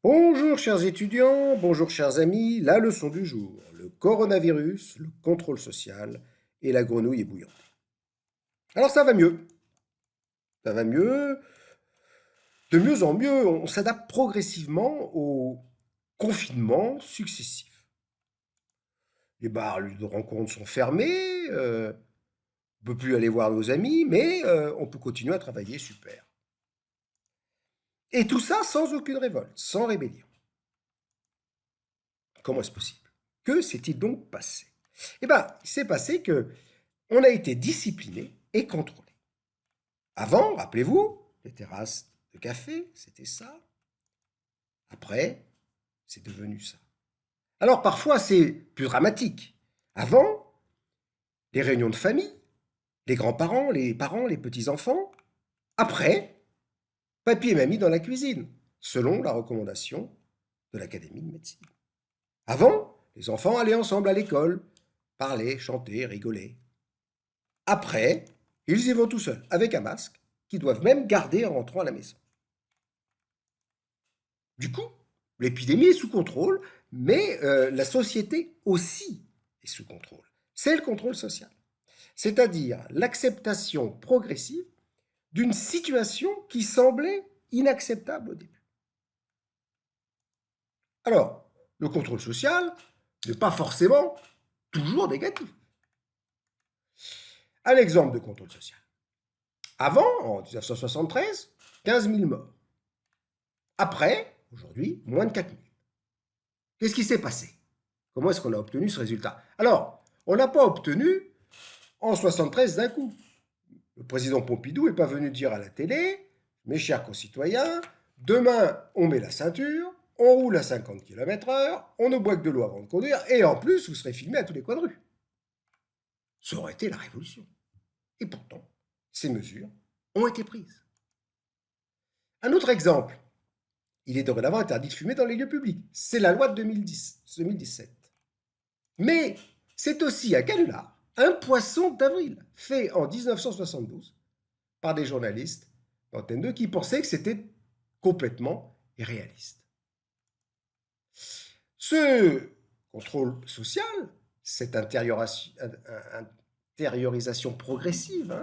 Bonjour chers étudiants, bonjour chers amis, la leçon du jour, le coronavirus, le contrôle social et la grenouille ébouillante. Alors ça va mieux, de mieux en mieux, on s'adapte progressivement aux confinements successifs. Les bars de rencontres sont fermés, on ne peut plus aller voir nos amis, mais on peut continuer à travailler, super. Et tout ça sans aucune révolte, sans rébellion. Comment est-ce possible? Que s'est-il donc passé? Eh bien, il s'est passé que on a été discipliné et contrôlé. Avant, rappelez-vous, les terrasses de café, c'était ça. Après, c'est devenu ça. Alors parfois, c'est plus dramatique. Avant, les réunions de famille, les grands-parents, les petits-enfants. Après, papy et mamie dans la cuisine, selon la recommandation de l'Académie de médecine. Avant, les enfants allaient ensemble à l'école, parlaient, chantaient, rigolaient. Après, ils y vont tout seuls, avec un masque, qu'ils doivent même garder en rentrant à la maison. Du coup, l'épidémie est sous contrôle, mais la société aussi est sous contrôle. C'est le contrôle social, c'est-à-dire l'acceptation progressive d'une situation qui semblait inacceptable au début. Alors, le contrôle social n'est pas forcément toujours négatif. Un exemple de contrôle social. Avant, en 1973, 15 000 morts. Après, aujourd'hui, moins de 4 000. Qu'est-ce qui s'est passé? Comment est-ce qu'on a obtenu ce résultat? Alors, on n'a pas obtenu en 73 d'un coup. Le président Pompidou n'est pas venu dire à la télé, mes chers concitoyens, demain on met la ceinture, on roule à 50 km/h, on ne boit que de l'eau avant de conduire, et en plus vous serez filmé à tous les coins de rue. Ça aurait été la révolution. Et pourtant, ces mesures ont été prises. Un autre exemple, il est dorénavant interdit de fumer dans les lieux publics. C'est la loi de 2017. Mais c'est aussi un canular, un poisson d'avril, fait en 1972 par des journalistes d'Antenne 2 qui pensaient que c'était complètement irréaliste. Ce contrôle social, cette intériorisation progressive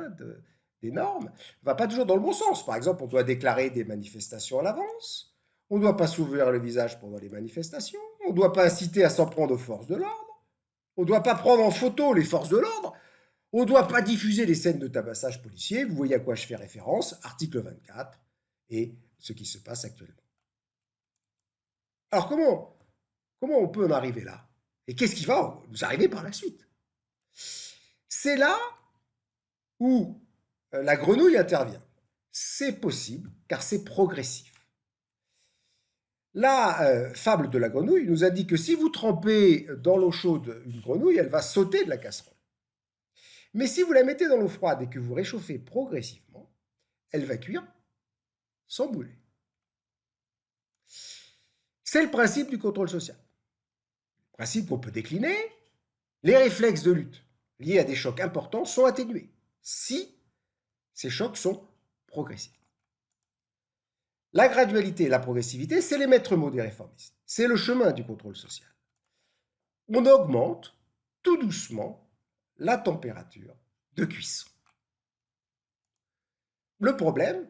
des normes, ne va pas toujours dans le bon sens. Par exemple, on doit déclarer des manifestations à l'avance, on ne doit pas s'ouvrir le visage pendant les manifestations, on ne doit pas inciter à s'en prendre aux forces de l'ordre, on ne doit pas prendre en photo les forces de l'ordre, on ne doit pas diffuser des scènes de tabassage policier. Vous voyez à quoi je fais référence, article 24, et ce qui se passe actuellement. Alors comment on peut en arriver là? Et qu'est-ce qui va nous arriver par la suite? C'est là où la grenouille intervient. C'est possible car c'est progressif. La fable de la grenouille nous a dit que si vous trempez dans l'eau chaude une grenouille, elle va sauter de la casserole. Mais si vous la mettez dans l'eau froide et que vous réchauffez progressivement, elle va cuire sans bouler. C'est le principe du contrôle social. Principe qu'on peut décliner. Les réflexes de lutte liés à des chocs importants sont atténués si ces chocs sont progressifs. La gradualité et la progressivité, c'est les maîtres mots des réformistes. C'est le chemin du contrôle social. On augmente tout doucement la température de cuisson. Le problème,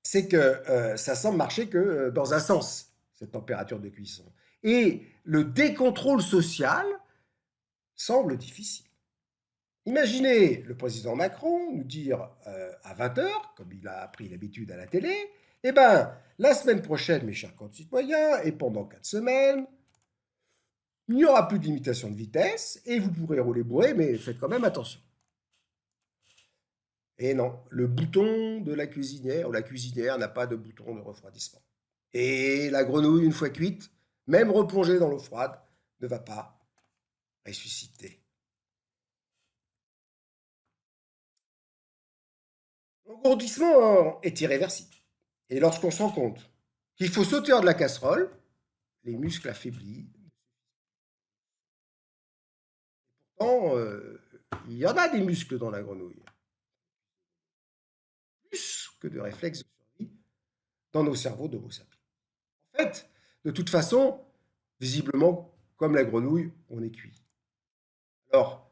c'est que ça semble marcher que dans un sens, cette température de cuisson. Et le décontrôle social semble difficile. Imaginez le président Macron nous dire à 20 heures, comme il a pris l'habitude à la télé, eh bien, la semaine prochaine, mes chers concitoyens, et pendant 4 semaines, il n'y aura plus de limitation de vitesse et vous pourrez rouler bourré, mais faites quand même attention. Et non, le bouton de la cuisinière ou la cuisinière n'a pas de bouton de refroidissement. Et la grenouille, une fois cuite, même replongée dans l'eau froide, ne va pas ressusciter. L'engourdissement est irréversible. Et lorsqu'on se rend compte qu'il faut sauter hors de la casserole, les muscles affaiblis. Pourtant, il y en a des muscles dans la grenouille, plus que de réflexes de survie dans nos cerveaux d'Homo sapiens. En fait, De toute façon, visiblement, comme la grenouille, on est cuit. Alors,